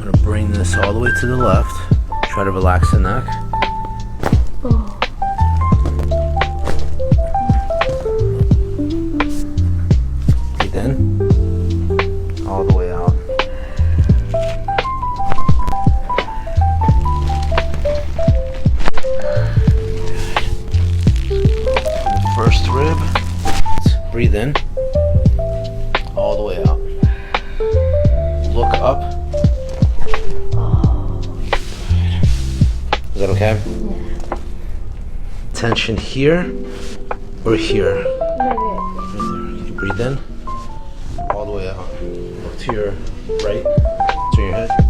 I'm gonna bring this all the way to the left. Try to relax the neck. Breathe in. All the way out. First rib. Breathe in. All the way out. Look up. Is that okay? Yeah. Tension here or here? Right there. You breathe in. All the way out. Look to your right. Turn your head.